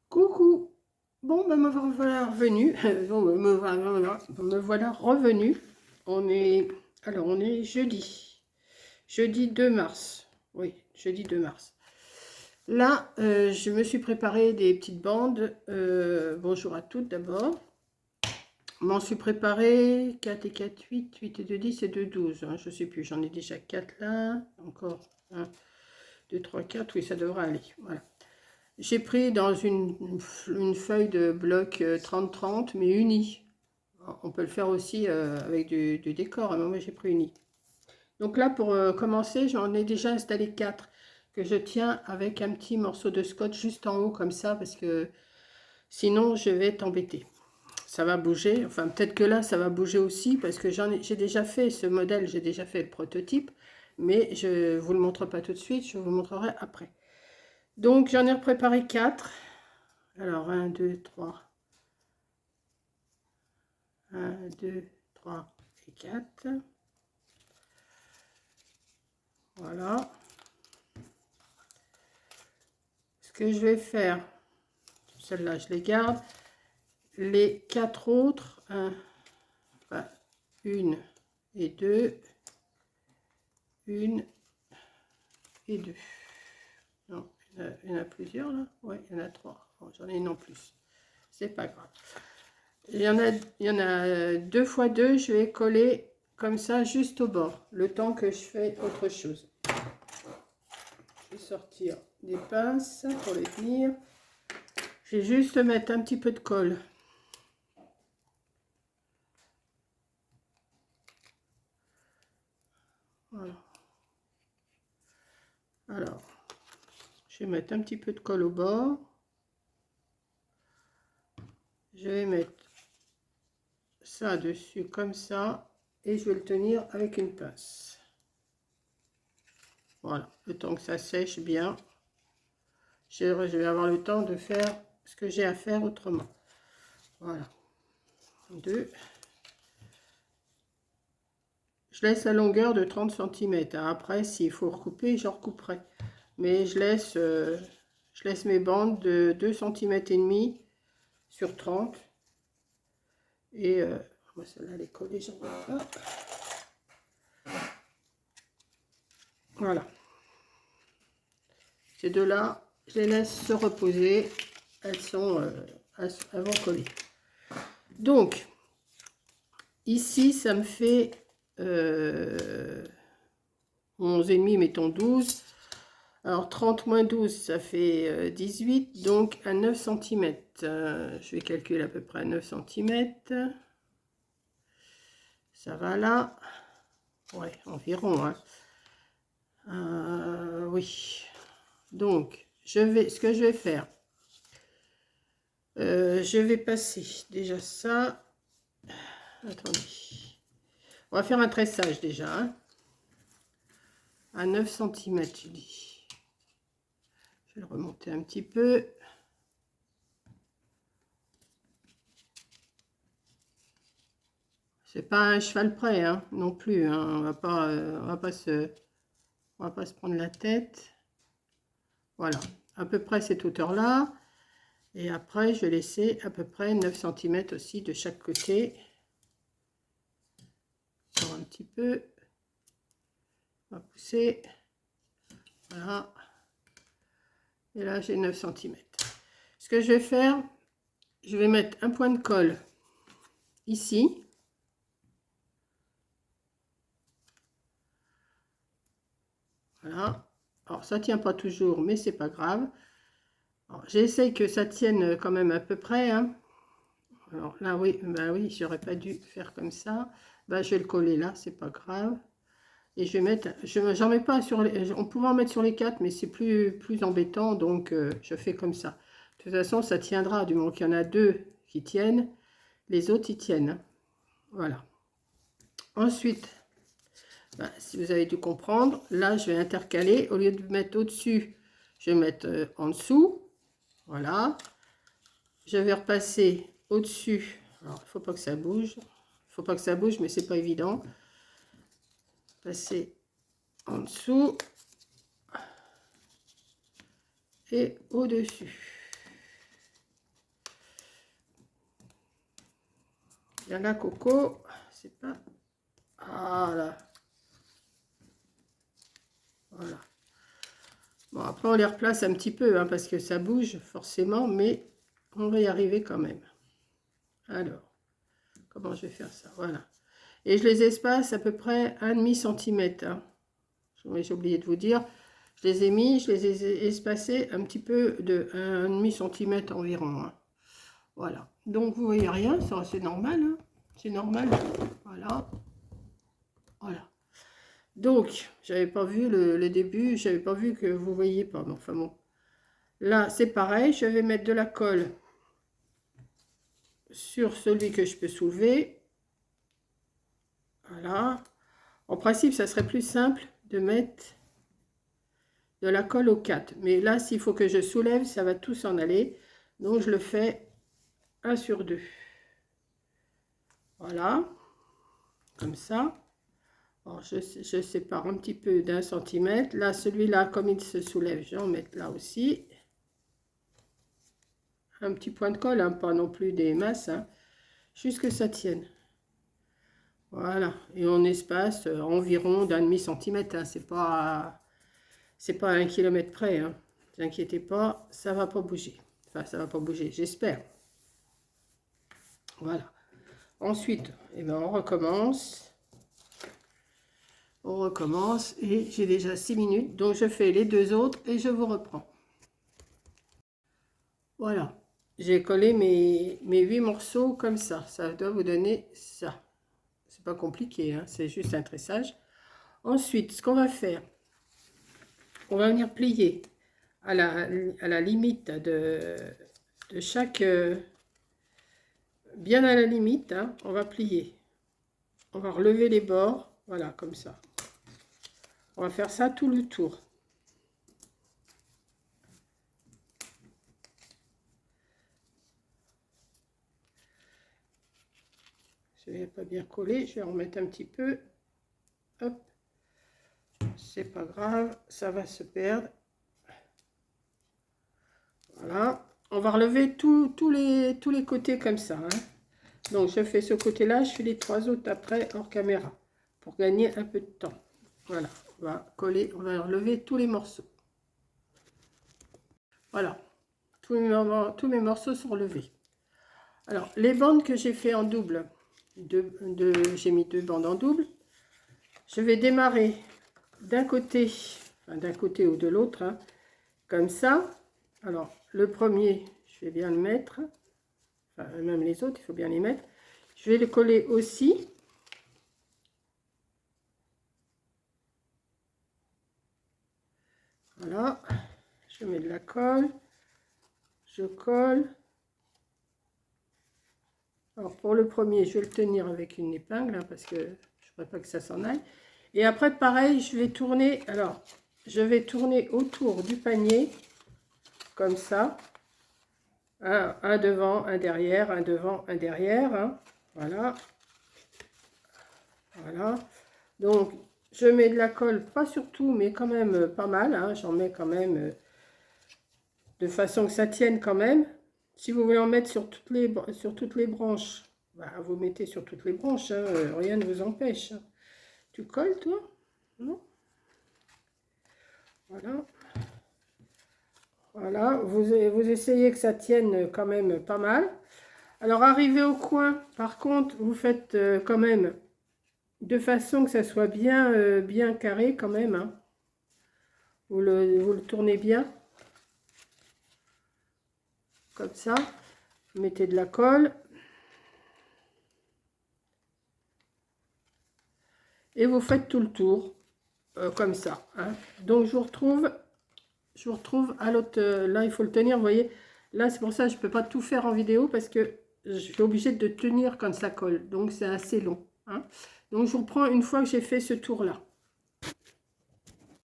Coucou. Bon, ben me voilà revenu. Bon, me voilà revenu. On est, on est jeudi 2 mars. Oui, jeudi 2 mars. Là, je me suis préparé des petites bandes. Bonjour à toutes d'abord. M'en suis préparé 4 et 4, 8, 8 et 2, 10 et 2, 12. Hein, je sais plus, j'en ai déjà 4 là. Encore 1, 2, 3, 4. Oui, ça devrait aller. Voilà. J'ai pris dans une feuille de bloc 30-30, mais unie. On peut le faire aussi avec du décor, hein, mais moi j'ai pris unie. Donc là, pour commencer, j'en ai déjà installé 4 que je tiens avec un petit morceau de scotch juste en haut comme ça, parce que sinon je vais t'embêter. Ça va bouger, enfin peut-être que là ça va bouger aussi, parce que j'ai déjà fait ce modèle, j'ai déjà fait le prototype, mais je ne vous le montre pas tout de suite, je vous le montrerai après. Donc j'en ai préparé 4. Alors 1, 2, 3. 1, 2, 3 et 4. Voilà. Ce que je vais faire, celle-là je les garde. Les 4 autres, 1 et 2, 1 et 2. Non, il y en a plusieurs là. Oui, il y en a 3. Bon, j'en ai une en plus. C'est pas grave. Il y en a 2 fois 2, je vais coller comme ça juste au bord, le temps que je fais autre chose. Je vais sortir des pinces pour les tenir. Je vais juste mettre un petit peu de colle. Voilà. Alors, je vais mettre un petit peu de colle au bord. Je vais mettre ça dessus comme ça. Et je vais le tenir avec une pince. Voilà, le temps que ça sèche bien. Je vais avoir le temps de faire ce que j'ai à faire autrement. Voilà. 2. Je laisse la longueur de 30 cm. Après, s'il faut recouper, je recouperai. Mais je laisse mes bandes de 2 cm et demi sur 30. Et celle-là, elle est collée, j'en vois pas. Voilà. Ces deux-là, je les laisse se reposer. Elles vont coller. Donc, ici, ça me fait 11,5, mettons 12. Alors, 30 moins 12, ça fait 18, donc à 9 cm. Je vais calculer à peu près à 9 cm. Ça va là. Ouais, environ. Hein. Oui. Donc, ce que je vais faire, je vais passer déjà ça. Attendez. On va faire un tressage déjà. Hein, à 9 cm, je dis. Je vais le remonter un petit peu. C'est pas un cheval près, hein, non plus. Hein. On va pas se prendre la tête. Voilà, à peu près cette hauteur-là. Et après, je vais laisser à peu près 9 cm aussi de chaque côté. Encore un petit peu. On va pousser. Voilà. Et là, j'ai 9 cm. Ce que je vais faire, je vais mettre un point de colle ici. Voilà. Alors, ça tient pas toujours, mais c'est pas grave. J'essaye que ça tienne quand même à peu près. Hein. Alors là, oui, bah oui, j'aurais pas dû faire comme ça. Bah, je vais le coller là, c'est pas grave. Et je vais mettre, j'en mets pas sur les, on pourrait en mettre sur les 4, mais c'est plus embêtant, donc je fais comme ça. De toute façon, ça tiendra, du moment qu'il y en a 2 qui tiennent, les autres ils tiennent. Hein. Voilà. Ensuite, bah, si vous avez dû comprendre, là je vais intercaler, au lieu de mettre au-dessus, je vais mettre en dessous. Voilà. Je vais repasser au-dessus. Alors, il faut pas que ça bouge. Il faut pas que ça bouge, mais c'est pas évident. Passer en dessous et au-dessus. Bien là, Coco, c'est pas... Ah là. Voilà. Bon, après, on les replace un petit peu, hein, parce que ça bouge forcément, mais on va y arriver quand même. Alors, comment je vais faire ça? Voilà. Et je les espace à peu près 1,5 cm. Hein. J'ai oublié de vous dire. Je les ai mis, je les ai espacés un petit peu de 1,5 cm environ. Hein. Voilà. Donc, vous voyez rien, ça c'est normal. Hein. C'est normal. Voilà. Voilà. Donc, j'avais pas vu le début, j'avais pas vu que vous voyez pas. Mais enfin bon. Là, c'est pareil, je vais mettre de la colle sur celui que je peux soulever. Voilà. En principe, ça serait plus simple de mettre de la colle aux 4. Mais là, s'il faut que je soulève, ça va tout s'en aller. Donc, je le fais 1 sur 2. Voilà. Comme ça. Alors, je sépare un petit peu d'1 cm. Là, celui-là, comme il se soulève, je vais en mettre là aussi. Un petit point de colle, hein, pas non plus des masses, hein, juste que ça tienne. Voilà, et on espace environ d'1,5 cm, hein, c'est pas à 1 km près, hein. Ne vous inquiétez pas, ça va pas bouger. Enfin, ça va pas bouger, j'espère. Voilà. Ensuite, eh ben, on recommence. On recommence et j'ai déjà 6 minutes, donc je fais les deux autres et je vous reprends. Voilà. J'ai collé mes 8 morceaux comme ça. Ça doit vous donner ça. C'est pas compliqué, hein, c'est juste un tressage. Ensuite, ce qu'on va faire, on va venir plier à la limite de chaque... bien à la limite, hein, on va plier. On va relever les bords, voilà, comme ça. On va faire ça tout le tour. Je vais pas bien coller, je vais en remettre un petit peu. Hop, c'est pas grave, ça va se perdre. Voilà, on va relever tous les côtés comme ça. Hein. Donc je fais ce côté-là, je fais les 3 autres après hors caméra pour gagner un peu de temps. Voilà, on va coller, on va relever tous les morceaux. Voilà, tous mes morceaux sont relevés. Alors, les bandes que j'ai fait en double, j'ai mis 2 bandes en double. Je vais démarrer d'un côté, enfin, d'un côté ou de l'autre, hein, comme ça. Alors, le premier, je vais bien le mettre. Enfin, même les autres, il faut bien les mettre. Je vais le coller aussi. Voilà. Je mets de la colle. Je colle. Alors, pour le premier, je vais le tenir avec une épingle, hein, parce que je ne voudrais pas que ça s'en aille. Et après, pareil, je vais tourner. Alors, je vais tourner autour du panier, comme ça. Un devant, un derrière, un devant, un derrière. Hein. Voilà. Voilà. Donc, je mets de la colle, pas sur tout, mais quand même pas mal. Hein. J'en mets quand même de façon que ça tienne quand même. Si vous voulez en mettre sur toutes les branches, bah, vous mettez sur toutes les branches. Hein. Rien ne vous empêche. Hein. Tu colles, toi? Non? Voilà. Voilà. Vous essayez que ça tienne quand même pas mal. Alors, arrivé au coin, par contre, vous faites quand même de façon que ça soit bien carré quand même. Hein. Vous le tournez bien. Comme ça. Vous mettez de la colle. Et vous faites tout le tour. Comme ça. Hein. Donc, je vous retrouve à l'autre. Là, il faut le tenir, vous voyez. Là, c'est pour ça que je ne peux pas tout faire en vidéo parce que je suis obligée de tenir quand ça colle. Donc, c'est assez long. Hein. Donc, je vous reprends une fois que j'ai fait ce tour-là.